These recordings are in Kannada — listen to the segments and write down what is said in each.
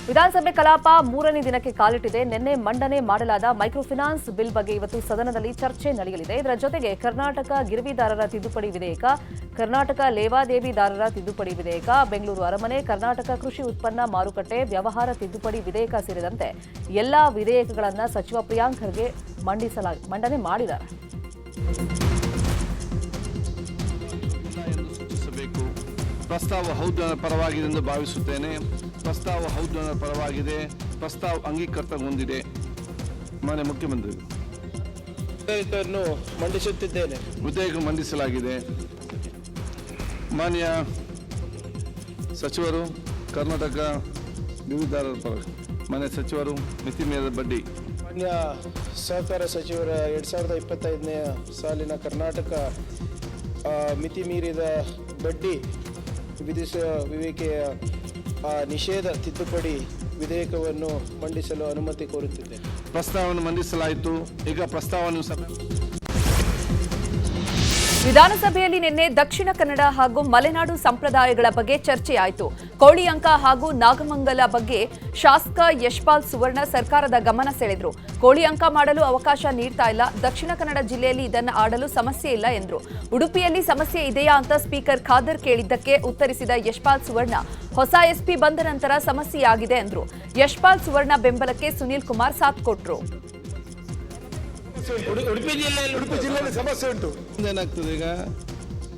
ವಿಧಾನಸಭೆ ಕಲಾಪ ಮೂರನೇ ದಿನಕ್ಕೆ ಕಾಲಿಟ್ಟಿದೆ. ನಿನ್ನೆ ಮಂಡನೆ ಮಾಡಲಾದ ಮೈಕ್ರೋ ಫೈನಾನ್ಸ್ ಬಿಲ್ ಬಗ್ಗೆ ಇವತ್ತು ಸದನದಲ್ಲಿ ಚರ್ಚೆ ನಡೆಯಲಿದೆ. ಇದರ ಜೊತೆಗೆ ಕರ್ನಾಟಕ ಗಿರವಿದಾರರ ತಿದ್ದುಪಡಿ ವಿಧೇಯಕ, ಕರ್ನಾಟಕ ಲೇವಾದೇವಿದಾರರ ತಿದ್ದುಪಡಿ ವಿಧೇಯಕ, ಬೆಂಗಳೂರು ಅರಮನೆ, ಕರ್ನಾಟಕ ಕೃಷಿ ಉತ್ಪನ್ನ ಮಾರುಕಟ್ಟೆ ವ್ಯವಹಾರ ತಿದ್ದುಪಡಿ ವಿಧೇಯಕ ಸೇರಿದಂತೆ ಎಲ್ಲಾ ವಿಧೇಯಕಗಳನ್ನು ಸಚಿವ ಪ್ರಿಯಾಂಕ್ ಖರ್ಗೆ ಮಂಡನೆ ಮಾಡಿದ್ದಾರೆ. ಪ್ರಸ್ತಾವ ಹೌದು ಪರವಾಗಿದೆ ಎಂದು ಭಾವಿಸುತ್ತೇನೆ. ಪ್ರಸ್ತಾವ ಹೌದು ಪರವಾಗಿದೆ. ಪ್ರಸ್ತಾವ ಅಂಗೀಕೃತಗೊಂಡಿದೆ. ಮಾನ್ಯ ಮುಖ್ಯಮಂತ್ರಿಗಳು, ವಿಧೇಯಕವನ್ನು ಮಂಡಿಸುತ್ತಿದ್ದೇನೆ. ವಿಧೇಯಕ ಮಂಡಿಸಲಾಗಿದೆ. ಮಾನ್ಯ ಸಚಿವರು, ಕರ್ನಾಟಕ ಗಿರವಿದಾರರ ಪರ ಮಾನ್ಯ ಸಚಿವರು, ಮಿತಿ ಮೀರಿದ ಬಡ್ಡಿ. ಮಾನ್ಯ ಸಹಕಾರ ಸಚಿವರ 2025ನೇ ಸಾಲಿನ ಕರ್ನಾಟಕ ಮಿತಿ ಮೀರಿದ ಬಡ್ಡಿ ವಿಧಿಸುವ ವಿವೇಕೆಯ ನಿಷೇಧ ತಿದ್ದುಪಡಿ ವಿಧೇಯಕವನ್ನು ಮಂಡಿಸಲು ಅನುಮತಿ ಕೋರುತ್ತಿದೆ. ಪ್ರಸ್ತಾವವನ್ನು ಮಂಡಿಸಲಾಯಿತು. ಈಗ ಪ್ರಸ್ತಾವವನ್ನು ವಿಧಾನಸಭೆಯಲ್ಲಿ ನಿನ್ನೆ ದಕ್ಷಿಣ ಕನ್ನಡ ಹಾಗೂ ಮಲೆನಾಡು ಸಂಪ್ರದಾಯಗಳ ಬಗ್ಗೆ ಚರ್ಚೆಯಾಯಿತು. ಕೋಳಿ ಅಂಕ ಹಾಗೂ ನಾಗಮಂಗಲ ಬಗ್ಗೆ ಶಾಸಕ ಯಶ್ಪಾಲ್ ಸುವರ್ಣ ಸರ್ಕಾರದ ಗಮನ ಸೆಳೆದ್ರು. ಕೋಳಿ ಅಂಕ ಮಾಡಲು ಅವಕಾಶ ನೀಡ್ತಾ ಇಲ್ಲ, ದಕ್ಷಿಣ ಕನ್ನಡ ಜಿಲ್ಲೆಯಲ್ಲಿ ಇದನ್ನು ಆಡಲು ಸಮಸ್ಯೆ ಇಲ್ಲ ಎಂದ್ರು. ಉಡುಪಿಯಲ್ಲಿ ಸಮಸ್ಯೆ ಇದೆಯಾ ಅಂತ ಸ್ಪೀಕರ್ ಖಾದರ್ ಕೇಳಿದ್ದಕ್ಕೆ ಉತ್ತರಿಸಿದ ಯಶ್ಪಾಲ್ ಸುವರ್ಣ, ಹೊಸ ಎಸ್ಪಿ ಬಂದ ನಂತರ ಸಮಸ್ಯೆಯಾಗಿದೆ ಎಂದ್ರು. ಯಶ್ಪಾಲ್ ಸುವರ್ಣ ಬೆಂಬಲಕ್ಕೆ ಸುನೀಲ್ ಕುಮಾರ್ ಸಾಥ್ ಕೊಟ್ರು. ಉಡುಪಿ ಜಿಲ್ಲೆಯಲ್ಲಿ ಸಮಸ್ಯೆ ಉಂಟು. ಏನಾಗ್ತದೆ, ಈಗ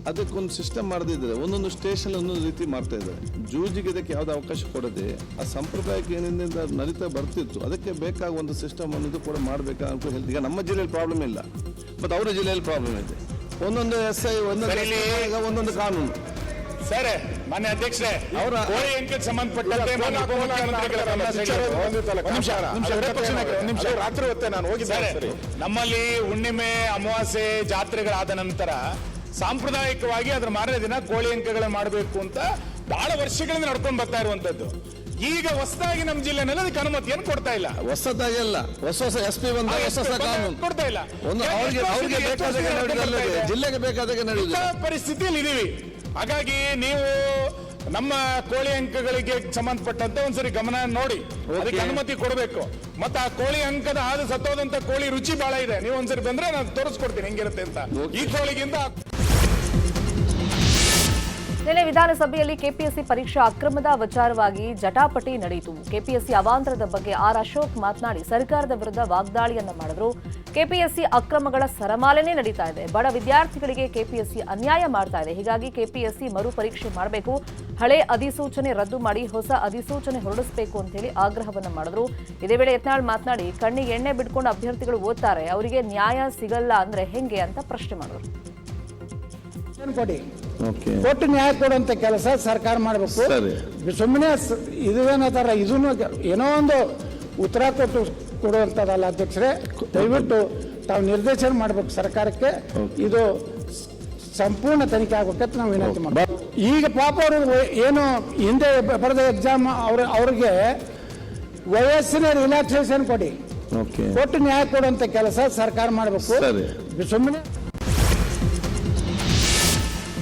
ಅದಕ್ಕೊಂದು ಸಿಸ್ಟಮ್ ಮಾಡದಿದ್ರೆ ಒಂದೊಂದು ಸ್ಟೇಷನ್ ಒಂದೊಂದು ರೀತಿ ಮಾಡ್ತಾ ಇದ್ದಾರೆ. ಜೂಜಿಗೆ ಇದಕ್ಕೆ ಯಾವುದೇ ಅವಕಾಶ ಕೊಡದೆ ಆ ಸಂಪ್ರದಾಯಕ್ಕೆ ಏನಿಂದ ನಡೀತಾ ಬರ್ತಿತ್ತು, ಅದಕ್ಕೆ ಬೇಕಾದ ಒಂದು ಸಿಸ್ಟಮ್ ಅನ್ನೋದು ಕೂಡ ಮಾಡಬೇಕಂತ ಹೇಳ್ತೀವಿ. ಈಗ ನಮ್ಮ ಜಿಲ್ಲೆಯಲ್ಲಿ ಪ್ರಾಬ್ಲಮ್ ಇಲ್ಲ, ಮತ್ತು ಅವರ ಜಿಲ್ಲೆಯಲ್ಲಿ ಪ್ರಾಬ್ಲಮ್ ಇದೆ. ಒಂದೊಂದು SI ಒಂದೊಂದು ಕಾನೂನು. ಸರ್, ಮಾನ್ಯ ಅಧ್ಯಕ್ಷರೇ, ಅವರ ಕೋಳಿ ಅಂಕಕ್ಕೆ ಸಂಬಂಧಪಟ್ಟಂತೆ ರಾತ್ರಿ ಹೊತ್ತೆ ನಾನು ಹೋಗಿದ್ದೆ. ನಮ್ಮಲ್ಲಿ ಹುಣ್ಣಿಮೆ, ಅಮಾವಾಸ್ಯೆ, ಜಾತ್ರೆಗಳಾದ ನಂತರ ಸಾಂಪ್ರದಾಯಿಕವಾಗಿ ಅದರ ಮಾರನೇ ದಿನ ಕೋಳಿ ಅಂಕಗಳನ್ನು ಮಾಡಬೇಕು ಅಂತ ಬಹಳ ವರ್ಷಗಳಿಂದ ನಡ್ಕೊಂಡು ಬರ್ತಾ ಇರುವಂತದ್ದು. ಈಗ ಹೊಸದಾಗಿ ನಮ್ಮ ಜಿಲ್ಲೆನಲ್ಲಿ ಅದಕ್ಕೆ ಅನುಮತಿಯನ್ನು ಕೊಡ್ತಾ ಇಲ್ಲ. ಹೊಸದಾಗಿ ಅಲ್ಲ, ಹೊಸ SP ಬಂದ ಹೊಸ ಕಾನೂನು ಕೊಡ್ತಾ ಇಲ್ಲ. ಅವ್ರಿಗೆ ಬೇಕಾದಾಗ ಜಿಲ್ಲೆಗೆ ಬೇಕಾದಾಗ ನಡೆಯುವುದು ಪರಿಸ್ಥಿತಿಯಲ್ಲಿ ಇದೀವಿ. ಹಾಗಾಗಿ ನೀವು ನಮ್ಮ ಕೋಳಿ ಅಂಕಗಳಿಗೆ ಸಂಬಂಧಪಟ್ಟಂತೆ ಒಂದ್ಸರಿ ಗಮನ ನೋಡಿ, ಅದಕ್ಕೆ ಅನುಮತಿ ಕೊಡಬೇಕು. ಮತ್ತೆ ಆ ಕೋಳಿ ಅಂಕದ ಆದ ಸತ್ತೋದಂತ ಕೋಳಿ ರುಚಿ ಬಹಳ ಇದೆ. ನೀವು ಒಂದ್ಸರಿ ಬಂದ್ರೆ ನಾನು ತೋರಿಸ್ಕೊಡ್ತೀನಿ ಹೆಂಗಿರುತ್ತೆ ಅಂತ. ಈ ಕೋಳಿಗಿಂತ ನಿನ್ನೆ ವಿಧಾನಸಭೆಯಲ್ಲಿ ಕೆಪಿಎಸ್ಸಿ ಪರೀಕ್ಷಾ ಅಕ್ರಮದ ವಿಚಾರವಾಗಿ ಜಟಾಪಟಿ ನಡೆಯಿತು. ಕೆಪಿಎಸ್ಸಿ ಅವಾಂತರದ ಬಗ್ಗೆ ಅಶೋಕ್ ಮಾತನಾಡಿ ಸರ್ಕಾರದ ವಿರುದ್ಧ ವಾಗ್ದಾಳಿಯನ್ನ ಮಾಡಿದ್ರು. ಕೆಪಿಎಸ್ಸಿ ಅಕ್ರಮಗಳ ಸರಮಾಲೆನೇ ನಡೀತಾ ಇದೆ. ಬಡ ವಿದ್ಯಾರ್ಥಿಗಳಿಗೆ ಕೆಪಿಎಸ್ಸಿ ಅನ್ಯಾಯ ಮಾಡ್ತಾ ಇದೆ. ಹೀಗಾಗಿ ಕೆಪಿಎಸ್ಸಿ ಮರು ಪರೀಕ್ಷೆ ಮಾಡಬೇಕು, ಹಳೆ ಅಧಿಸೂಚನೆ ರದ್ದು ಮಾಡಿ ಹೊಸ ಅಧಿಸೂಚನೆ ಹೊರಡಿಸಬೇಕು ಅಂತ ಹೇಳಿ ಆಗ್ರಹವನ್ನ ಮಾಡಿದ್ರು. ಇದೇ ವೇಳೆ ಯತ್ನಾಳ್ ಮಾತನಾಡಿ ಕಣ್ಣಿಗೆ ಎಣ್ಣೆ ಬಿಟ್ಕೊಂಡು ಅಭ್ಯರ್ಥಿಗಳು ಓದ್ತಾರೆ, ಅವರಿಗೆ ನ್ಯಾಯ ಸಿಗಲ್ಲ ಅಂದ್ರೆ ಹೆಂಗೆ ಅಂತ ಪ್ರಶ್ನೆ ಮಾಡಿದ್ರು. ಕೊಟ್ಟು ನ್ಯಾಯ ಕೊಡುವಂತ ಕೆಲಸ ಸರ್ಕಾರ ಮಾಡಬೇಕು. ಸುಮ್ಮನೆ ಇದೇನಂತಾರ, ಇದನ್ನು ಏನೋ ಒಂದು ಉತ್ತರ ಕೊಡುವಂತದಲ್ಲ ಅಧ್ಯಕ್ಷರೇ. ದಯವಿಟ್ಟು ತಾವು ನಿರ್ದೇಶನ ಮಾಡಬೇಕು ಸರ್ಕಾರಕ್ಕೆ. ಇದು ಸಂಪೂರ್ಣ ತನಿಖೆ ಆಗ್ಬೇಕಂತ ನಾವು ವಿನಂತಿ ಮಾಡ್ತೀವಿ. ಈಗ ಪಾಪ ಅವರು ಏನು ಹಿಂದೆ ಬರೆದ ಎಕ್ಸಾಮ್ ಅವ್ರಿಗೆ ವಯಸ್ಸಿನ ರಿಲ್ಯಾಕ್ಸೇಷನ್ ಕೊಟ್ಟು ನ್ಯಾಯ ಕೊಡುವಂತ ಕೆಲಸ ಸರ್ಕಾರ ಮಾಡಬೇಕು. ಸುಮ್ಮನೆ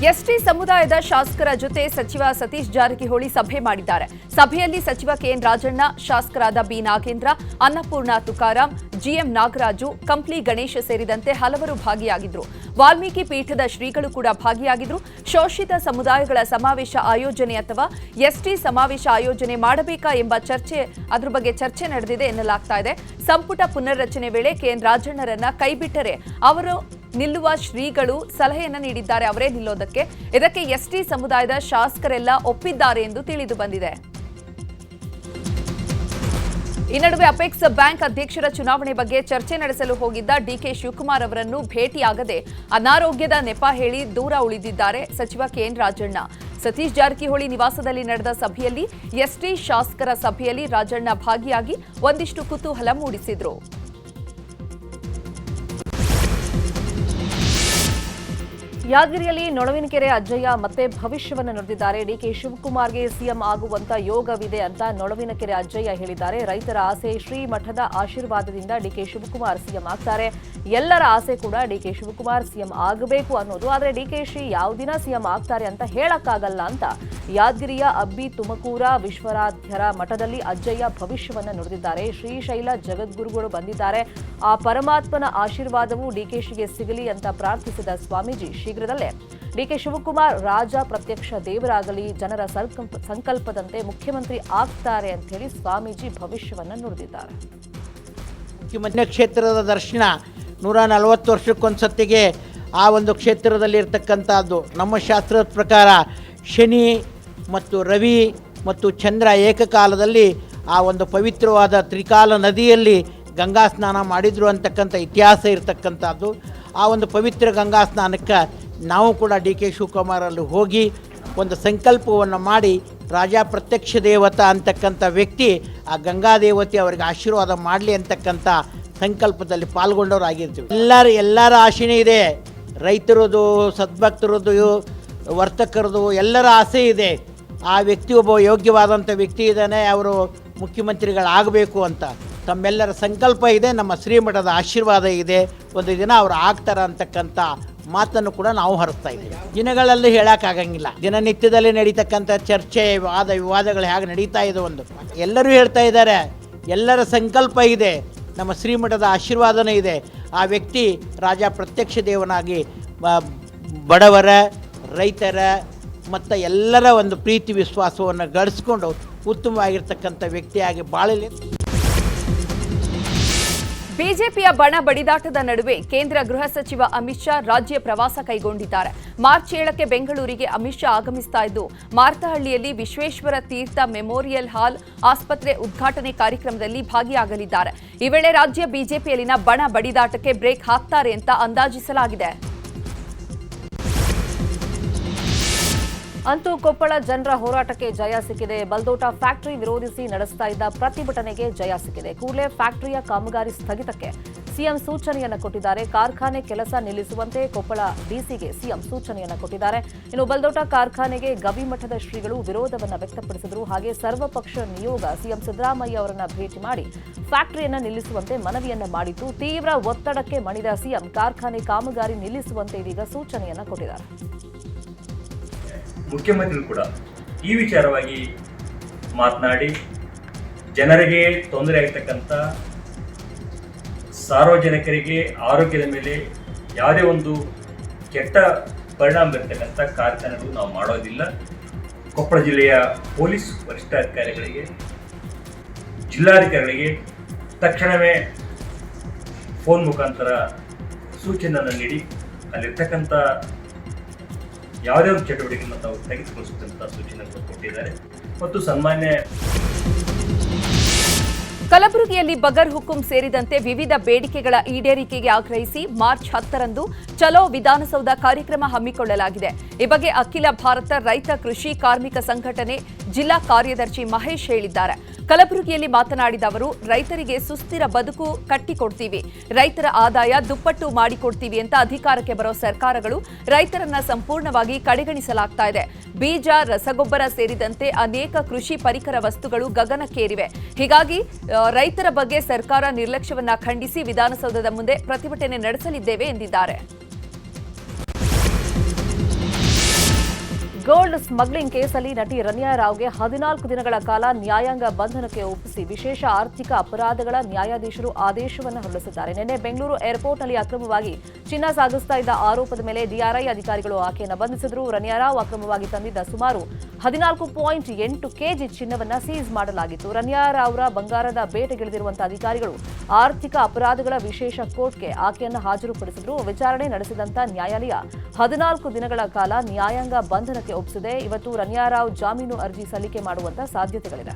ಎಸ್ಟಿ ಸಮುದಾಯದ ಶಾಸಕರ ಜೊತೆ ಸಚಿವ ಸತೀಶ್ ಜಾರಕಿಹೊಳಿ ಸಭೆ ಮಾಡಿದ್ದಾರೆ. ಸಭೆಯಲ್ಲಿ ಸಚಿವ ಕೆಎನ್ ರಾಜಣ್ಣ, ಶಾಸಕರಾದ ಬಿ ನಾಗೇಂದ್ರ, ಅನ್ನಪೂರ್ಣ ತುಕಾರಾಂ, ಜಿಎಂ ನಾಗರಾಜು, ಕಂಪ್ಲಿ ಗಣೇಶ್ ಸೇರಿದಂತೆ ಹಲವರು ಭಾಗಿಯಾಗಿದ್ರು. ವಾಲ್ಮೀಕಿ ಪೀಠದ ಶ್ರೀಗಳು ಕೂಡ ಭಾಗಿಯಾಗಿದ್ರು. ಶೋಷಿತ ಸಮುದಾಯಗಳ ಸಮಾವೇಶ ಆಯೋಜನೆ ಅಥವಾ ಎಸ್ಟಿ ಸಮಾವೇಶ ಆಯೋಜನೆ ಮಾಡಬೇಕಾ ಎಂಬ ಅದ್ರ ಬಗ್ಗೆ ಚರ್ಚೆ ನಡೆದಿದೆ ಎನ್ನಲಾಗ್ತಾ ಇದೆ. ಸಂಪುಟ ಪುನರ್ರಚನೆ ವೇಳೆ ಕೆಎನ್ ರಾಜಣ್ಣರನ್ನ ಕೈಬಿಟ್ಟರೆ ಅವರು ನಿಲ್ಲುವ ಶ್ರೀಗಳು ಸಲಹೆಯನ್ನ ನೀಡಿದ್ದಾರೆ, ಅವರೇ ನಿಲ್ಲೋದಕ್ಕೆ. ಇದಕ್ಕೆ ಎಸ್ಟಿ ಸಮುದಾಯದ ಶಾಸಕರೆಲ್ಲ ಒಪ್ಪಿದ್ದಾರೆ ಎಂದು ತಿಳಿದು ಬಂದಿದೆ. ಈ ನಡುವೆ ಅಪೆಕ್ಸ್ ಬ್ಯಾಂಕ್ ಅಧ್ಯಕ್ಷರ ಚುನಾವಣೆ ಬಗ್ಗೆ ಚರ್ಚೆ ನಡೆಸಲು ಹೋಗಿದ್ದ ಡಿಕೆ ಶಿವಕುಮಾರ್ ಅವರನ್ನು ಭೇಟಿಯಾಗದೆ ಅನಾರೋಗ್ಯದ ನೆಪ ಹೇಳಿ ದೂರ ಉಳಿದಿದ್ದಾರೆ ಸಚಿವ ಕೆಎನ್ ರಾಜಣ್ಣ. ಸತೀಶ್ ಜಾರಕಿಹೊಳಿ ನಿವಾಸದಲ್ಲಿ ನಡೆದ ಸಭೆಯಲ್ಲಿ ಎಸ್ಟಿ ಶಾಸಕರ ಸಭೆಯಲ್ಲಿ ರಾಜಣ್ಣ ಭಾಗಿಯಾಗಿ ಒಂದಿಷ್ಟು ಕುತೂಹಲ ಮೂಡಿಸಿದ್ರು. ಯಾದಗಿರಿಯಲ್ಲಿ ನೊಳವಿನಕೆರೆ ಅಜ್ಜಯ್ಯ ಮತ್ತೆ ಭವಿಷ್ಯವನ್ನು ನುಡಿದಿದ್ದಾರೆ. ಡಿಕೆ ಶಿವಕುಮಾರ್ಗೆ ಸಿಎಂ ಆಗುವಂತ ಯೋಗವಿದೆ ಅಂತ ನೊಳವಿನಕೆರೆ ಅಜ್ಜಯ್ಯ ಹೇಳಿದ್ದಾರೆ. ರೈತರ ಆಸೆ ಶ್ರೀಮಠದ ಆಶೀರ್ವಾದದಿಂದ ಡಿಕೆ ಶಿವಕುಮಾರ್ ಸಿಎಂ ಆಗ್ತಾರೆ. ಎಲ್ಲರ ಆಸೆ ಕೂಡ ಡಿಕೆ ಶಿವಕುಮಾರ್ ಸಿಎಂ ಆಗಬೇಕು ಅನ್ನೋದು. ಆದರೆ ಡಿಕೆಶಿ ಯಾವ ದಿನ ಸಿಎಂ ಆಗ್ತಾರೆ ಅಂತ ಹೇಳಕ್ಕಾಗಲ್ಲ ಅಂತ ಯಾದಗಿರಿಯ ಅಬ್ಬಿ ತುಮಕೂರ ವಿಶ್ವರಾಧ್ಯರ ಮಠದಲ್ಲಿ ಅಜ್ಜಯ್ಯ ಭವಿಷ್ಯವನ್ನು ನುಡಿದಿದ್ದಾರೆ. ಶ್ರೀಶೈಲ ಜಗದ್ಗುರುಗಳು ಬಂದಿದ್ದಾರೆ. ಆ ಪರಮಾತ್ಮನ ಆಶೀರ್ವಾದವು ಡಿಕೆಶಿಗೆ ಸಿಗಲಿ ಅಂತ ಪ್ರಾರ್ಥಿಸಿದ ಸ್ವಾಮೀಜಿ, ಶೀಘ್ರದಲ್ಲೇ ಡಿಕೆ ಶಿವಕುಮಾರ್ ರಾಜ ಪ್ರತ್ಯಕ್ಷ ದೇವರಾಗಲಿ, ಜನರ ಸಂಕಲ್ಪದಂತೆ ಮುಖ್ಯಮಂತ್ರಿ ಆಗ್ತಾರೆ ಅಂತ ಹೇಳಿ ಸ್ವಾಮೀಜಿ ಭವಿಷ್ಯವನ್ನು ನುಡಿದಿದ್ದಾರೆ. ಮುಖ್ಯಮಂತ್ರಿ ಕ್ಷೇತ್ರದ ದರ್ಶನ 140 ವರ್ಷಕ್ಕೊಂದ್ಸತ್ತಿಗೆ ಆ ಒಂದು ಕ್ಷೇತ್ರದಲ್ಲಿರ್ತಕ್ಕಂಥದ್ದು. ನಮ್ಮ ಶಾಸ್ತ್ರದ ಪ್ರಕಾರ ಶನಿ ಮತ್ತು ರವಿ ಮತ್ತು ಚಂದ್ರ ಏಕಕಾಲದಲ್ಲಿ ಆ ಒಂದು ಪವಿತ್ರವಾದ ತ್ರಿಕಾಲ ನದಿಯಲ್ಲಿ ಗಂಗಾ ಸ್ನಾನ ಮಾಡಿದ್ರು ಅಂತಕ್ಕಂಥ ಇತಿಹಾಸ ಇರತಕ್ಕಂಥದ್ದು. ಆ ಒಂದು ಪವಿತ್ರ ಗಂಗಾ ಸ್ನಾನಕ್ಕೆ ನಾವು ಕೂಡ ಡಿ ಕೆ ಶಿವಕುಮಾರಲ್ಲಿ ಹೋಗಿ ಒಂದು ಸಂಕಲ್ಪವನ್ನು ಮಾಡಿ ರಾಜ ಪ್ರತ್ಯಕ್ಷ ದೇವತಾ ಅಂತಕ್ಕಂಥ ವ್ಯಕ್ತಿ ಆ ಗಂಗಾ ದೇವತೆ ಅವರಿಗೆ ಆಶೀರ್ವಾದ ಮಾಡಲಿ ಅಂತಕ್ಕಂಥ ಸಂಕಲ್ಪದಲ್ಲಿ ಪಾಲ್ಗೊಂಡವರಾಗಿರ್ತೀವಿ. ಎಲ್ಲರ ಆಶೆನೇ ಇದೆ. ರೈತರದು, ಸದ್ಭಕ್ತರದು, ವರ್ತಕರದು ಎಲ್ಲರ ಆಸೆ ಇದೆ. ಆ ವ್ಯಕ್ತಿ ಒಬ್ಬ ಯೋಗ್ಯವಾದಂಥ ವ್ಯಕ್ತಿ ಇದ್ದಾನೆ, ಅವರು ಮುಖ್ಯಮಂತ್ರಿಗಳಾಗಬೇಕು ಅಂತ ತಮ್ಮೆಲ್ಲರ ಸಂಕಲ್ಪ ಇದೆ. ನಮ್ಮ ಶ್ರೀಮಠದ ಆಶೀರ್ವಾದ ಇದೆ. ಒಂದು ದಿನ ಅವರು ಆಗ್ತಾರೆ ಅಂತಕ್ಕಂಥ ಮಾತನ್ನು ಕೂಡ ನಾವು ಹರಿಸ್ತಾ ಇದ್ದೀವಿ. ದಿನಗಳಲ್ಲಿ ಹೇಳೋಕ್ಕಾಗಂಗಿಲ್ಲ. ದಿನನಿತ್ಯದಲ್ಲಿ ನಡೀತಕ್ಕಂಥ ಚರ್ಚೆ, ವಿವಾದಗಳು ಹೇಗೆ ನಡೀತಾ ಇದೆ ಒಂದು ಎಲ್ಲರೂ ಹೇಳ್ತಾ ಇದ್ದಾರೆ. ಎಲ್ಲರ ಸಂಕಲ್ಪ ಇದೆ, ನಮ್ಮ ಶ್ರೀಮಠದ ಆಶೀರ್ವಾದನೇ ಇದೆ. ಆ ವ್ಯಕ್ತಿ ರಾಜ ಪ್ರತ್ಯಕ್ಷ ದೇವನಾಗಿ ಬಡವರ, ರೈತರ ಮತ್ತು ಎಲ್ಲರ ಒಂದು ಪ್ರೀತಿ ವಿಶ್ವಾಸವನ್ನು ಗಳಿಸ್ಕೊಂಡು ಉತ್ತಮವಾಗಿರ್ತಕ್ಕಂಥ ವ್ಯಕ್ತಿಯಾಗಿ ಬಾಳಲಿ. ಬಿಜೆಪಿಯ ಬಣ ಬಡಿದಾಟದ ನಡುವೆ ಕೇಂದ್ರ ಗೃಹ ಸಚಿವ ಅಮಿತ್ ಶಾ ರಾಜ್ಯ ಪ್ರವಾಸ ಕೈಗೊಂಡಿದ್ದಾರೆ. ಮಾರ್ಚ್ 7ಕ್ಕೆ ಬೆಂಗಳೂರಿಗೆ ಅಮಿತ್ ಶಾ ಆಗಮಿಸ್ತಾ ಇದ್ದು, ಮಾರ್ತಹಳ್ಳಿಯಲ್ಲಿ ವಿಶ್ವೇಶ್ವರ ತೀರ್ಥ ಮೆಮೋರಿಯಲ್ ಹಾಲ್ ಆಸ್ಪತ್ರೆ ಉದ್ಘಾಟನೆ ಕಾರ್ಯಕ್ರಮದಲ್ಲಿ ಭಾಗಿಯಾಗಲಿದ್ದಾರೆ. ಈ ವೇಳೆ ರಾಜ್ಯ ಬಿಜೆಪಿಯಲ್ಲಿನ ಬಣ ಬಡಿದಾಟಕ್ಕೆ ಬ್ರೇಕ್ ಹಾಕ್ತಾರೆ ಅಂತ ಅಂದಾಜಿಸಲಾಗಿದೆ. ಅಂತೂ ಕೊಪ್ಪಳ ಜನರ ಹೋರಾಟಕ್ಕೆ ಜಯ ಸಿಕ್ಕಿದೆ. ಬಲ್ದೋಟ ಫ್ಯಾಕ್ಟರಿ ವಿರೋಧಿಸಿ ನಡೆಸ್ತಾ ಇದ್ದ ಪ್ರತಿಭಟನೆಗೆ ಜಯ ಸಿಕ್ಕಿದೆ. ಕೂಡಲೇ ಫ್ಯಾಕ್ಟರಿಯ ಕಾಮಗಾರಿ ಸ್ಥಗಿತಕ್ಕೆ ಸಿಎಂ ಸೂಚನೆಯನ್ನು ಕೊಟ್ಟಿದ್ದಾರೆ. ಕಾರ್ಖಾನೆ ಕೆಲಸ ನಿಲ್ಲಿಸುವಂತೆ ಕೊಪ್ಪಳ ಡಿಸಿಗೆ ಸಿಎಂ ಸೂಚನೆಯನ್ನು ಕೊಟ್ಟಿದ್ದಾರೆ. ಇನ್ನು ಬಲ್ದೋಟ ಕಾರ್ಖಾನೆಗೆ ಗವಿಮಠದ ಶ್ರೀಗಳು ವಿರೋಧವನ್ನು ವ್ಯಕ್ತಪಡಿಸಿದರು. ಹಾಗೆ ಸರ್ವಪಕ್ಷ ನಿಯೋಗ ಸಿಎಂ ಸಿದ್ದರಾಮಯ್ಯ ಅವರನ್ನ ಭೇಟಿ ಮಾಡಿ ಫ್ಯಾಕ್ಟರಿಯನ್ನು ನಿಲ್ಲಿಸುವಂತೆ ಮನವಿಯನ್ನ ಮಾಡಿದ್ದು, ತೀವ್ರ ಒತ್ತಡಕ್ಕೆ ಮಣಿದ ಸಿಎಂ ಕಾರ್ಖಾನೆ ಕಾಮಗಾರಿ ನಿಲ್ಲಿಸುವಂತೆ ಇದೀಗ ಸೂಚನೆಯನ್ನು ಕೊಟ್ಟಿದ್ದಾರೆ. ಮುಖ್ಯಮಂತ್ರಿಗಳು ಕೂಡ ಈ ವಿಚಾರವಾಗಿ ಮಾತನಾಡಿ ಜನರಿಗೆ ತೊಂದರೆ ಆಗ್ತಕ್ಕಂಥ, ಸಾರ್ವಜನಿಕರಿಗೆ ಆರೋಗ್ಯದ ಮೇಲೆ ಯಾವುದೇ ಒಂದು ಕೆಟ್ಟ ಪರಿಣಾಮ ಬೀರ್ತಕ್ಕಂಥ ಕಾರ್ಖಾನೆಗಳು ನಾವು ಮಾಡೋದಿಲ್ಲ. ಕೊಪ್ಪಳ ಜಿಲ್ಲೆಯ ಪೊಲೀಸ್ ವರಿಷ್ಠಾಧಿಕಾರಿಗಳಿಗೆ, ಜಿಲ್ಲಾಧಿಕಾರಿಗಳಿಗೆ ತಕ್ಷಣವೇ ಫೋನ್ ಮುಖಾಂತರ ಸೂಚನೆಯನ್ನು ನೀಡಿ ಅಲ್ಲಿರ್ತಕ್ಕಂಥ ಯಾವುದೇ ಒಂದು ಚಟುವಟಿಕೆಯನ್ನು ತಾವು ತೆಗೆದುಕೊಳ್ಳುವಂಥ ಸೂಚನೆಗಳನ್ನು ಕೊಟ್ಟಿದ್ದಾರೆ. ಮತ್ತು ಸನ್ಮಾನ್ಯ ಕಲಬುರಗಿಯಲ್ಲಿ ಬಗರ್ ಹುಕುಂ ಸೇರಿದಂತೆ ವಿವಿಧ ಬೇಡಿಕೆಗಳ ಈಡೇರಿಕೆಗೆ ಆಗ್ರಹಿಸಿ ಮಾರ್ಚ್ 10ರಂದು ಚಲೋ ವಿಧಾನಸೌಧ ಕಾರ್ಯಕ್ರಮ ಹಮ್ಮಿಕೊಳ್ಳಲಾಗಿದೆ. ಈ ಬಗ್ಗೆ ಅಖಿಲ ಭಾರತ ರೈತ ಕೃಷಿ ಕಾರ್ಮಿಕ ಸಂಘಟನೆ ಜಿಲ್ಲಾ ಕಾರ್ಯದರ್ಶಿ ಮಹೇಶ್ ಹೇಳಿದ್ದಾರೆ. ಕಲಬುರಗಿಯಲ್ಲಿ ಮಾತನಾಡಿದ ಅವರು, ರೈತರಿಗೆ ಸುಸ್ಥಿರ ಬದುಕು ಕಟ್ಟಿಕೊಡ್ತೀವಿ, ರೈತರ ಆದಾಯ ದುಪ್ಪಟ್ಟು ಮಾಡಿಕೊಡ್ತೀವಿ ಅಂತ ಅಧಿಕಾರಕ್ಕೆ ಬರೋ ಸರ್ಕಾರಗಳು ರೈತರನ್ನ ಸಂಪೂರ್ಣವಾಗಿ ಕಡೆಗಣಿಸಲಾಗ್ತಾ ಇದೆ. ಬೀಜ, ರಸಗೊಬ್ಬರ ಸೇರಿದಂತೆ ಅನೇಕ ಕೃಷಿ ಪರಿಕರ ವಸ್ತುಗಳು ಗಗನಕ್ಕೇರಿವೆ. ಹೀಗಾಗಿ ರೈತರ ಬಗ್ಗೆ ಸರ್ಕಾರ ನಿರ್ಲಕ್ಷ್ಯವನ್ನ ಖಂಡಿಸಿ ವಿಧಾನಸೌಧದ ಮುಂದೆ ಪ್ರತಿಭಟನೆ ನಡೆಸಲಿದ್ದೇವೆ ಎಂದಿದ್ದಾರೆ. ಗೋಲ್ಡ್ ಸ್ಮಗ್ಲಿಂಗ್ ಕೇಸಲ್ಲಿ ನಟಿ ರನ್ಯಾ ರಾವ್ಗೆ 14 ದಿನಗಳ ಕಾಲ ನ್ಯಾಯಾಂಗ ಬಂಧನಕ್ಕೆ ಒಪ್ಪಿಸಿ ವಿಶೇಷ ಆರ್ಥಿಕ ಅಪರಾಧಗಳ ನ್ಯಾಯಾಧೀಶರು ಆದೇಶವನ್ನು ಹೊರಡಿಸಿದ್ದಾರೆ. ನಿನ್ನೆ ಬೆಂಗಳೂರು ಏರ್ಪೋರ್ಟ್ನಲ್ಲಿ ಅಕ್ರಮವಾಗಿ ಚಿನ್ನ ಸಾಗಿಸ್ತಾ ಇದ್ದ ಆರೋಪದ ಮೇಲೆ ಡಿಆರ್ಐ ಅಧಿಕಾರಿಗಳು ಆಕೆಯನ್ನು ಬಂಧಿಸಿದರು. ರನ್ಯಾ ರಾವ್ ಅಕ್ರಮವಾಗಿ ತಂದಿದ್ದ ಸುಮಾರು 14.8 ಕೆಜಿ ಚಿನ್ನವನ್ನು ಸೀಸ್ ಮಾಡಲಾಗಿತ್ತು. ರನ್ಯಾ ರಾವ್ರ ಬಂಗಾರದ ಬೇಟೆಗಿಳಿದಿರುವಂತಹ ಅಧಿಕಾರಿಗಳು ಆರ್ಥಿಕ ಅಪರಾಧಗಳ ವಿಶೇಷ ಕೋರ್ಟ್ಗೆ ಆಕೆಯನ್ನು ಹಾಜರುಪಡಿಸಿದರು. ವಿಚಾರಣೆ ನಡೆಸಿದಂತ ನ್ಯಾಯಾಲಯ 14 ದಿನಗಳ ಕಾಲ ನ್ಯಾಯಾಂಗ ಬಂಧನಕ್ಕೆ ಒಪ್ಪಿಸಿದೆ. ಇವತ್ತು ರನ್ಯಾ ರಾವ್ ಜಾಮೀನು ಅರ್ಜಿ ಸಲ್ಲಿಕೆ ಮಾಡುವಂತ ಸಾಧ್ಯತೆಗಳಿದೆ.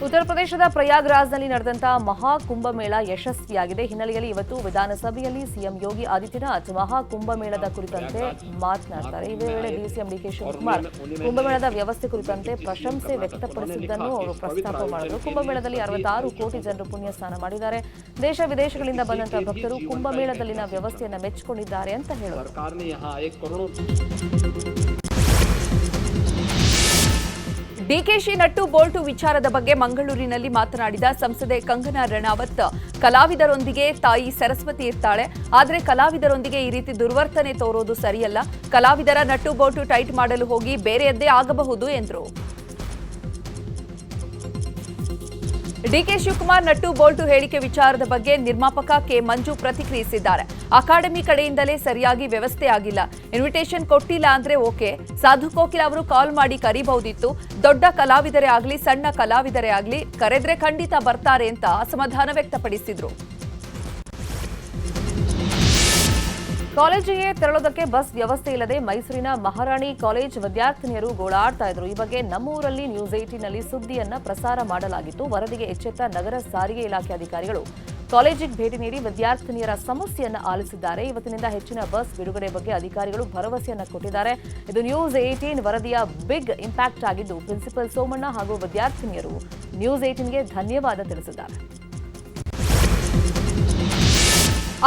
ಉತ್ತರ ಪ್ರದೇಶದ ಪ್ರಯಾಗ್ರಾಜ್ನಲ್ಲಿ ನಡೆದಂತಹ ಮಹಾ ಕುಂಭಮೇಳ ಯಶಸ್ವಿಯಾಗಿದೆ. ಹಿನ್ನೆಲೆಯಲ್ಲಿ ಇವತ್ತು ವಿಧಾನಸಭೆಯಲ್ಲಿ ಸಿಎಂ ಯೋಗಿ ಆದಿತ್ಯನಾಥ್ ಮಹಾ ಕುಂಭಮೇಳದ ಕುರಿತಂತೆ ಮಾತನಾಡ್ತಾರೆ. ಇದೇ ವೇಳೆ ಡಿಸಿಎಂ ಡಿಕೆ ಶಿವಕುಮಾರ್ ಕುಂಭಮೇಳದ ವ್ಯವಸ್ಥೆ ಕುರಿತಂತೆ ಪ್ರಶಂಸೆ ವ್ಯಕ್ತಪಡಿಸಿದ್ದನ್ನು ಅವರು ಪ್ರಸ್ತಾಪ ಮಾಡಿದರು. ಕುಂಭಮೇಳದಲ್ಲಿ 66 ಕೋಟಿ ಜನರು ಪುಣ್ಯ ಸ್ನಾನ ಮಾಡಿದ್ದಾರೆ. ದೇಶ ವಿದೇಶಗಳಿಂದ ಬಂದಂತಹ ಭಕ್ತರು ಕುಂಭಮೇಳದಲ್ಲಿನ ವ್ಯವಸ್ಥೆಯನ್ನು ಮೆಚ್ಚಿಕೊಂಡಿದ್ದಾರೆ ಅಂತ ಹೇಳಿದರು. ಡಿಕೆಶಿ ನಟ್ಟು ಬೋಲ್ಟು ವಿಚಾರದ ಬಗ್ಗೆ ಮಂಗಳೂರಿನಲ್ಲಿ ಮಾತನಾಡಿದ ಸಂಸದೆ ಕಂಗನಾ ರಣಾವತ್, ಕಲಾವಿದರೊಂದಿಗೆ ತಾಯಿ ಸರಸ್ವತಿ ಇರ್ತಾಳೆ, ಆದರೆ ಕಲಾವಿದರೊಂದಿಗೆ ಈ ರೀತಿ ದುರ್ವರ್ತನೆ ತೋರೋದು ಸರಿಯಲ್ಲ. ಕಲಾವಿದರ ನಟ್ಟು ಬೋಲ್ಟು ಟೈಟ್ ಮಾಡಲು ಹೋಗಿ ಬೇರೆಯದ್ದೇ ಆಗಬಹುದು ಎಂದರು. ಡಿಕೆ ಶಿವಕುಮಾರ್ ನಟ್ಟು ಬೋಲ್ಟು ಹೇಳಿಕೆ ವಿಚಾರದ ಬಗ್ಗೆ ನಿರ್ಮಾಪಕ ಕೆ ಮಂಜು ಪ್ರತಿಕ್ರಿಯಿಸಿದ್ದಾರೆ. ಅಕಾಡೆಮಿ ಕಡೆಯಿಂದಲೇ ಸರಿಯಾಗಿ ವ್ಯವಸ್ಥೆ ಆಗಿಲ್ಲ. ಇನ್ವಿಟೇಷನ್ ಕೊಟ್ಟಿಲ್ಲ ಅಂದ್ರೆ ಓಕೆ, ಸಾಧು ಕೋಕಿಲ ಅವರು ಕಾಲ್ ಮಾಡಿ ಕರಿಬಹುದಿತ್ತು. ದೊಡ್ಡ ಕಲಾವಿದರೇ ಆಗಲಿ ಸಣ್ಣ ಕಲಾವಿದರೇ ಆಗಲಿ ಕರೆದ್ರೆ ಖಂಡಿತ ಬರ್ತಾರೆ ಅಂತ ಅಸಮಾಧಾನ ವ್ಯಕ್ತಪಡಿಸಿದ್ರು. ಕಾಲೇಜಿಗೆ ತೆರಳೋದಕ್ಕೆ ಬಸ್ ವ್ಯವಸ್ಥೆ ಇಲ್ಲದೆ ಮೈಸೂರಿನ ಮಹಾರಾಣಿ ಕಾಲೇಜ್ ವಿದ್ಯಾರ್ಥಿನಿಯರು ಗೋಳಾಡ್ತಾ ಇದ್ರು. ಈ ಬಗ್ಗೆ ನಮ್ಮೂರಲ್ಲಿ ನ್ಯೂಸ್ 18ನಲ್ಲಿ ಸುದ್ದಿಯನ್ನ ಪ್ರಸಾರ ಮಾಡಲಾಗಿತ್ತು. ವರದಿಗೆ ಎಚ್ಚೆತ್ತ ನಗರ ಸಾರಿಗೆ ಇಲಾಖೆ ಅಧಿಕಾರಿಗಳು ಕಾಲೇಜಿಗೆ ಭೇಟಿ ನೀಡಿ ವಿದ್ಯಾರ್ಥಿನಿಯರ ಸಮಸ್ಯೆಯನ್ನು ಆಲಿಸಿದ್ದಾರೆ. ಇವತ್ತಿನಿಂದ ಹೆಚ್ಚಿನ ಬಸ್ ಬಿಡುಗಡೆ ಬಗ್ಗೆ ಅಧಿಕಾರಿಗಳು ಭರವಸೆಯನ್ನು ಕೊಟ್ಟಿದ್ದಾರೆ. ಇದು ನ್ಯೂಸ್ 18 ವರದಿಯ ಬಿಗ್ ಇಂಪ್ಯಾಕ್ಟ್ ಆಗಿದ್ದು, ಪ್ರಿನ್ಸಿಪಲ್ ಸೋಮಣ್ಣ ಹಾಗೂ ವಿದ್ಯಾರ್ಥಿನಿಯರು ನ್ಯೂಸ್ 18ಗೆ ಧನ್ಯವಾದ ತಿಳಿಸಿದ್ದಾರೆ.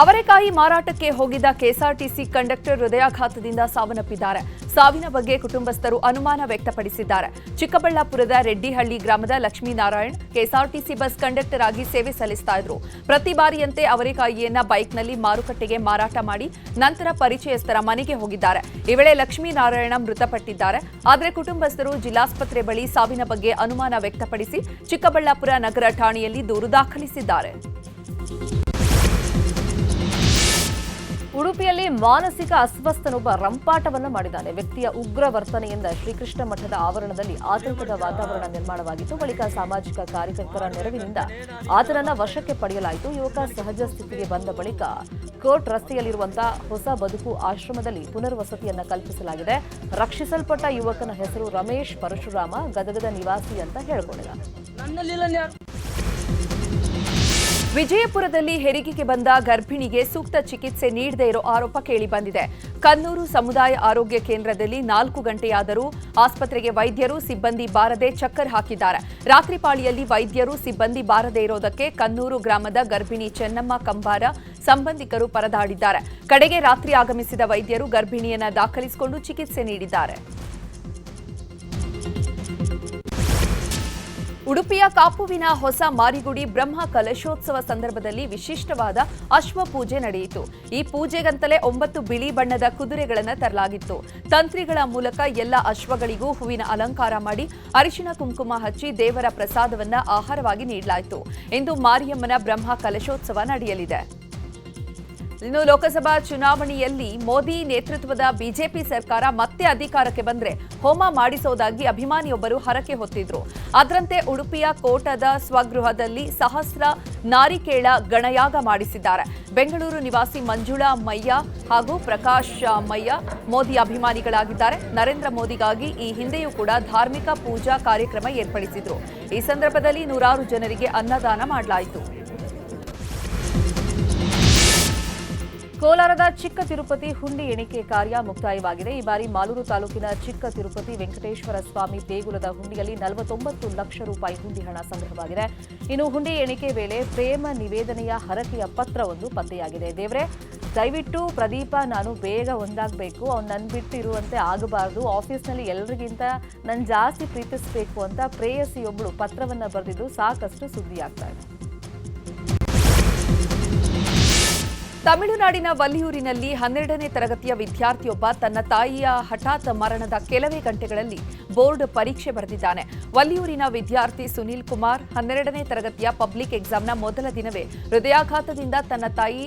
ಅವರೆಕಾಯಿ ಮಾರಾಟಕ್ಕೆ ಹೋಗಿದ್ದ ಕೆಎಸ್ಆರ್ಟಿಸಿ ಕಂಡಕ್ಟರ್ ಹೃದಯಾಘಾತದಿಂದ ಸಾವನ್ನಪ್ಪಿದ್ದಾರೆ. ಸಾವಿನ ಬಗ್ಗೆ ಕುಟುಂಬಸ್ಥರು ಅನುಮಾನ ವ್ಯಕ್ತಪಡಿಸಿದ್ದಾರೆ. ಚಿಕ್ಕಬಳ್ಳಾಪುರದ ರೆಡ್ಡಿಹಳ್ಳಿ ಗ್ರಾಮದ ಲಕ್ಷ್ಮೀನಾರಾಯಣ್ ಕೆಎಸ್ಆರ್ಟಿಸಿ ಬಸ್ ಕಂಡಕ್ಟರ್ ಆಗಿ ಸೇವೆ ಸಲ್ಲಿಸ್ತಾ ಇದ್ರು. ಪ್ರತಿ ಬಾರಿಯಂತೆ ಅವರೆಕಾಯಿಯನ್ನ ಬೈಕ್ನಲ್ಲಿ ಮಾರುಕಟ್ಟೆಗೆ ಮಾರಾಟ ಮಾಡಿ ನಂತರ ಪರಿಚಯಸ್ಥರ ಮನೆಗೆ ಹೋಗಿದ್ದಾರೆ. ಈ ವೇಳೆ ಲಕ್ಷ್ಮೀನಾರಾಯಣ ಮೃತಪಟ್ಟಿದ್ದಾರೆ. ಆದರೆ ಕುಟುಂಬಸ್ಥರು ಜಿಲ್ಲಾಸ್ಪತ್ರೆ ಬಳಿ ಸಾವಿನ ಬಗ್ಗೆ ಅನುಮಾನ ವ್ಯಕ್ತಪಡಿಸಿ ಚಿಕ್ಕಬಳ್ಳಾಪುರ ನಗರ ಠಾಣೆಯಲ್ಲಿ ದೂರು ದಾಖಲಿಸಿದ್ದಾರೆ. ಉಡುಪಿಯಲ್ಲಿ ಮಾನಸಿಕ ಅಸ್ವಸ್ಥನೊಬ್ಬ ರಂಪಾಟವನ್ನು ಮಾಡಿದ್ದಾನೆ. ವ್ಯಕ್ತಿಯ ಉಗ್ರ ವರ್ತನೆಯಿಂದ ಶ್ರೀಕೃಷ್ಣ ಮಠದ ಆವರಣದಲ್ಲಿ ಆತಂಕದ ವಾತಾವರಣ ನಿರ್ಮಾಣವಾಗಿತ್ತು. ಬಳಿಕ ಸಾಮಾಜಿಕ ಕಾರ್ಯಕರ್ತರ ನೆರವಿನಿಂದ ಆತನನ್ನ ವಶಕ್ಕೆ ಪಡೆಯಲಾಯಿತು. ಯುವಕ ಸಹಜ ಸ್ಥಿತಿಗೆ ಬಂದ ಬಳಿಕ ಕೋರ್ಟ್ ರಸ್ತೆಯಲ್ಲಿರುವಂತಹ ಹೊಸ ಬದುಕು ಆಶ್ರಮದಲ್ಲಿ ಪುನರ್ವಸತಿಯನ್ನ ಕಲ್ಪಿಸಲಾಗಿದೆ. ರಕ್ಷಿಸಲ್ಪಟ್ಟ ಯುವಕನ ಹೆಸರು ರಮೇಶ್ ಪರಶುರಾಮ, ಗದಗದ ನಿವಾಸಿ ಅಂತ ಹೇಳಿಕೊಂಡಿದ್ದ. ವಿಜಯಪುರದಲ್ಲಿ ಹೆರಿಗೆಗೆ ಬಂದ ಗರ್ಭಿಣಿಗೆ ಸೂಕ್ತ ಚಿಕಿತ್ಸೆ ನೀಡದೇ ಇರೋ ಆರೋಪ ಕೇಳಿಬಂದಿದೆ. ಕನ್ನೂರು ಸಮುದಾಯ ಆರೋಗ್ಯ ಕೇಂದ್ರದಲ್ಲಿ 4 ಗಂಟೆಯಾದರೂ ಆಸ್ಪತ್ರೆಗೆ ವೈದ್ಯರು ಸಿಬ್ಬಂದಿ ಬಾರದೆ ಚಕ್ಕರ್ ಹಾಕಿದ್ದಾರೆ. ರಾತ್ರಿ ಪಾಳಿಯಲ್ಲಿ ವೈದ್ಯರು ಸಿಬ್ಬಂದಿ ಬಾರದೆ ಇರೋದಕ್ಕೆ ಕನ್ನೂರು ಗ್ರಾಮದ ಗರ್ಭಿಣಿ ಚೆನ್ನಮ್ಮ ಕಂಬಾರ ಸಂಬಂಧಿಕರು ಪರದಾಡಿದ್ದಾರೆ. ಕಡೆಗೆ ರಾತ್ರಿ ಆಗಮಿಸಿದ ವೈದ್ಯರು ಗರ್ಭಿಣಿಯನ್ನ ದಾಖಲಿಸಿಕೊಂಡು ಚಿಕಿತ್ಸೆ ನೀಡಿದ್ದಾರೆ. ಉಡುಪಿಯ ಕಾಪುವಿನ ಹೊಸ ಮಾರಿಗುಡಿ ಬ್ರಹ್ಮ ಕಲಶೋತ್ಸವ ಸಂದರ್ಭದಲ್ಲಿ ವಿಶಿಷ್ಟವಾದ ಅಶ್ವ ಪೂಜೆ ನಡೆಯಿತು. ಈ ಪೂಜೆಗಂತಲೇ 9 ಬಿಳಿ ಬಣ್ಣದ ಕುದುರೆಗಳನ್ನು ತರಲಾಗಿತ್ತು. ತಂತ್ರಿಗಳ ಮೂಲಕ ಎಲ್ಲ ಅಶ್ವಗಳಿಗೂ ಹೂವಿನ ಅಲಂಕಾರ ಮಾಡಿ ಅರಿಶಿಣ ಕುಂಕುಮ ಹಚ್ಚಿ ದೇವರ ಪ್ರಸಾದವನ್ನ ಆಹಾರವಾಗಿ ನೀಡಲಾಯಿತು. ಇಂದು ಮಾರಿಯಮ್ಮನ ಬ್ರಹ್ಮ ಕಲಶೋತ್ಸವ ನಡೆಯಲಿದೆ. ಇನ್ನು ಲೋಕಸಭಾ ಚುನಾವಣೆಯಲ್ಲಿ ಮೋದಿ ನೇತೃತ್ವದ ಬಿಜೆಪಿ ಸರ್ಕಾರ ಮತ್ತೆ ಅಧಿಕಾರಕ್ಕೆ ಬಂದ್ರೆ ಹೋಮ ಮಾಡಿಸೋದಾಗಿ ಅಭಿಮಾನಿಯೊಬ್ಬರು ಹರಕೆ ಹೊತ್ತಿದ್ರು. ಅದರಂತೆ ಉಡುಪಿಯ ಕೋಟದ ಸ್ವಗೃಹದಲ್ಲಿ ಸಹಸ್ರ ನಾರಿಕೇಳ ಗಣಯಾಗ ಮಾಡಿಸಿದ್ದಾರೆ. ಬೆಂಗಳೂರು ನಿವಾಸಿ ಮಂಜುಳಾ ಮಯ್ಯ ಹಾಗೂ ಪ್ರಕಾಶ್ ಮಯ್ಯ ಮೋದಿ ಅಭಿಮಾನಿಗಳಾಗಿದ್ದಾರೆ. ನರೇಂದ್ರ ಮೋದಿಗಾಗಿ ಈ ಹಿಂದೆಯೂ ಕೂಡ ಧಾರ್ಮಿಕ ಪೂಜಾ ಕಾರ್ಯಕ್ರಮ ಏರ್ಪಡಿಸಿದ್ರು. ಈ ಸಂದರ್ಭದಲ್ಲಿ ನೂರಾರು ಜನರಿಗೆ ಅನ್ನದಾನ ಮಾಡಲಾಯಿತು. ಕೋಲಾರದ ಚಿಕ್ಕ ತಿರುಪತಿ ಹುಂಡಿ ಎಣಿಕೆ ಕಾರ್ಯ ಮುಕ್ತಾಯವಾಗಿದೆ. ಈ ಬಾರಿ ಮಾಲೂರು ತಾಲೂಕಿನ ಚಿಕ್ಕ ತಿರುಪತಿ ವೆಂಕಟೇಶ್ವರ ಸ್ವಾಮಿ ದೇಗುಲದ ಹುಂಡಿಯಲ್ಲಿ 49 ಲಕ್ಷ ರೂಪಾಯಿ ಹುಂಡಿ ಹಣ ಸಂಗ್ರಹವಾಗಿದೆ. ಇನ್ನು ಹುಂಡಿ ಎಣಿಕೆ ವೇಳೆ ಪ್ರೇಮ ನಿವೇದನೆಯ ಹರಕೆಯ ಪತ್ರವೊಂದು ಪತ್ತೆಯಾಗಿದೆ. ದೇವ್ರೆ, ದಯವಿಟ್ಟು ಪ್ರದೀಪ ನಾನು ಬೇಗ ಒಂದಾಗಬೇಕು, ಅವ್ನು ನನ್ನ ಬಿಟ್ಟು ಇರುವಂತೆ ಆಗಬಾರ್ದು, ಆಫೀಸ್ನಲ್ಲಿ ಎಲ್ಲರಿಗಿಂತ ನಾನು ಜಾಸ್ತಿ ಪ್ರೀತಿಸಬೇಕು ಅಂತ ಪ್ರೇಯಸಿಯೊಬ್ಬಳು ಪತ್ರವನ್ನು ಬರೆದಿದ್ದು ಸಾಕಷ್ಟು ಸುದ್ದಿಯಾಗ್ತಾ ಇದೆ. ತಮಿಳುನಾಡಿನ ವಲ್ಲಿಯೂರಿನಲ್ಲಿ 12ನೇ ತರಗತಿಯ ವಿದ್ಯಾರ್ಥಿಯೊಬ್ಬ ತನ್ನ ತಾಯಿಯ ಹಠಾತ್ ಮರಣದ ಕೆಲವೇ ಗಂಟೆಗಳಲ್ಲಿ ಬೋರ್ಡ್ ಪರೀಕ್ಷೆ ಬರೆದಿದ್ದಾನೆ. ವಲ್ಲಿಯೂರಿನ ವಿದ್ಯಾರ್ಥಿ ಸುನೀಲ್ ಕುಮಾರ್ 12ನೇ ತರಗತಿಯ ಪಬ್ಲಿಕ್ ಎಕ್ಸಾಮ್ನ ಮೊದಲ ದಿನವೇ ಹೃದಯಾಘಾತದಿಂದ ತನ್ನ ತಾಯಿ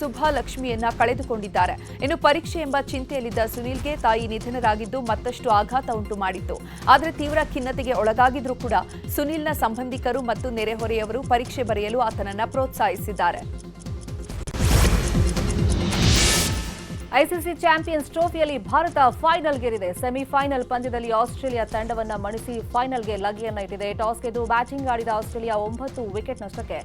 ಸುಭಾಲಕ್ಷ್ಮಿಯನ್ನ ಕಳೆದುಕೊಂಡಿದ್ದಾರೆ. ಇನ್ನು ಪರೀಕ್ಷೆ ಎಂಬ ಚಿಂತೆಯಲ್ಲಿದ್ದ ಸುನೀಲ್ಗೆ ತಾಯಿ ನಿಧನರಾಗಿದ್ದು ಮತ್ತಷ್ಟು ಆಘಾತ ಉಂಟು ಮಾಡಿತ್ತು. ಆದರೆ ತೀವ್ರ ಖಿನ್ನತೆಗೆ ಒಳಗಾಗಿದ್ರೂ ಕೂಡ ಸುನೀಲ್ನ ಸಂಬಂಧಿಕರು ಮತ್ತು ನೆರೆಹೊರೆಯವರು ಪರೀಕ್ಷೆ ಬರೆಯಲು ಆತನನ್ನ ಪ್ರೋತ್ಸಾಹಿಸಿದ್ದಾರೆ. ಐಸಿಸಿ ಚಾಂಪಿಯನ್ಸ್ ಟ್ರೋಫಿಯಲ್ಲಿ ಭಾರತ ಫೈನಲ್ಗೇರಿದೆ. ಸೆಮಿಫೈನಲ್ ಪಂದ್ಯದಲ್ಲಿ ಆಸ್ಟ್ರೇಲಿಯಾ ತಂಡವನ್ನ ಮಣಿಸಿ ಫೈನಲ್ಗೆ ಲಗ್ಗೆಯನ್ನ ಇಟ್ಟಿದೆ. ಟಾಸ್ ಗೆದ್ದು ಬ್ಯಾಟಿಂಗ್ ಆಡಿದ ಆಸ್ಟ್ರೇಲಿಯಾ 9 ವಿಕೆಟ್ ನಷ್ಟಕ್ಕೆ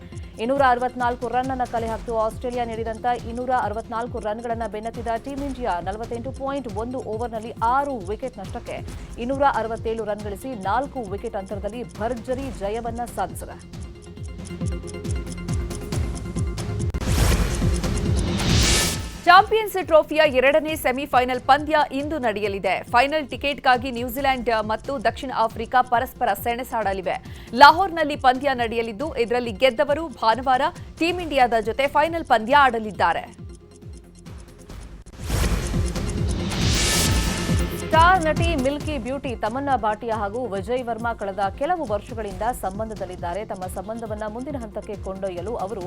264 ರನ್ ಅನ್ನು ಕಲೆ ಹಾಕಿತು. ಆಸ್ಟ್ರೇಲಿಯಾ ನೀಡಿದಂತ 264 ರನ್ಗಳನ್ನು ಬೆನ್ನತ್ತಿದ ಟೀಂ ಇಂಡಿಯಾ 48.1 ಓವರ್ನಲ್ಲಿ 6 ವಿಕೆಟ್ ನಷ್ಟಕ್ಕೆ 267 ರನ್ ಗಳಿಸಿ 4 ವಿಕೆಟ್ ಅಂತರದಲ್ಲಿ ಭರ್ಜರಿ ಜಯವನ್ನ ಸಾಧಿಸಿದೆ. ಚಾಂಪಿಯನ್ಸ್ ಟ್ರೋಫಿಯ 2ನೇ ಸೆಮಿಫೈನಲ್ ಪಂದ್ಯ ಇಂದು ನಡೆಯಲಿದೆ. ಫೈನಲ್ ಟಿಕೆಟ್ಗಾಗಿ ನ್ಯೂಜಿಲೆಂಡ್ ಮತ್ತು ದಕ್ಷಿಣ ಆಫ್ರಿಕಾ ಪರಸ್ಪರ ಸೆಣಸಾಡಲಿವೆ. ಲಾಹೋರ್ನಲ್ಲಿ ಪಂದ್ಯ ನಡೆಯಲಿದ್ದು ಇದರಲ್ಲಿ ಗೆದ್ದವರು ಭಾನುವಾರ ಟೀಂ ಇಂಡಿಯಾದ ಜೊತೆ ಫೈನಲ್ ಪಂದ್ಯ ಆಡಲಿದ್ದಾರೆ. ಸ್ಟಾರ್ ನಟಿ ಮಿಲ್ಕಿ ಬ್ಯೂಟಿ ತಮನ್ನಾ ಭಾಟಿಯಾ ಹಾಗೂ ವಿಜಯ್ ವರ್ಮಾ ಕಳೆದ ಕೆಲವು ವರ್ಷಗಳಿಂದ ಸಂಬಂಧದಲ್ಲಿದ್ದಾರೆ. ತಮ್ಮ ಸಂಬಂಧವನ್ನ ಮುಂದಿನ ಹಂತಕ್ಕೆ ಕೊಂಡೊಯ್ಯಲು ಅವರು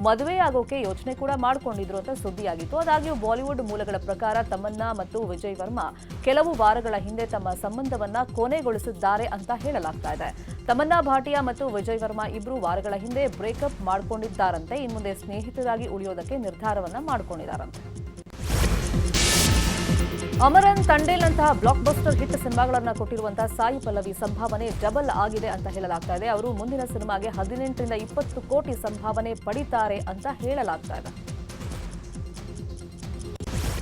ಮದುವೆಯಾಗೋಕೆ ಯೋಚನೆ ಕೂಡ ಮಾಡಿಕೊಂಡಿದ್ರು ಅಂತ ಸುದ್ದಿಯಾಗಿತ್ತು. ಆದಾಗ್ಯೂ ಬಾಲಿವುಡ್ ಮೂಲಗಳ ಪ್ರಕಾರ ತಮನ್ನಾ ಮತ್ತು ವಿಜಯ್ ವರ್ಮಾ ಕೆಲವು ವಾರಗಳ ಹಿಂದೆ ತಮ್ಮ ಸಂಬಂಧವನ್ನ ಕೊನೆಗೊಳಿಸಿದ್ದಾರೆ ಅಂತ ಹೇಳಲಾಗ್ತಾ ಇದೆ. ತಮನ್ನಾ ಭಾಟಿಯಾ ಮತ್ತು ವಿಜಯ್ ವರ್ಮಾ ಇಬ್ಬರು ವಾರಗಳ ಹಿಂದೆ ಬ್ರೇಕಪ್ ಮಾಡಿಕೊಂಡಿದ್ದಾರಂತೆ. ಇನ್ಮುಂದೆ ಸ್ನೇಹಿತರಾಗಿ ಉಳಿಯೋದಕ್ಕೆ ನಿರ್ಧಾರವನ್ನ ಮಾಡಿಕೊಂಡಿದ್ದಾರಂತೆ. ಅಮರನ್ ತಂಡೇಲ್ನಂತಹ ಬ್ಲಾಕ್ ಬಸ್ಟರ್ ಹಿಟ್ ಸಿನಿಮಾಗಳನ್ನು ಕೊಟ್ಟಿರುವಂತಹ ಸಾಯಿ ಪಲ್ಲವಿ ಸಂಭಾವನೆ ಡಬಲ್ ಆಗಿದೆ ಅಂತ ಹೇಳಲಾಗ್ತಾ ಇದೆ. ಅವರು ಮುಂದಿನ ಸಿನಿಮಾಗೆ 18 ರಿಂದ 20 ಕೋಟಿ ಸಂಭಾವನೆ ಪಡಿತಾರೆ ಅಂತ ಹೇಳಲಾಗ್ತಾ ಇದೆ.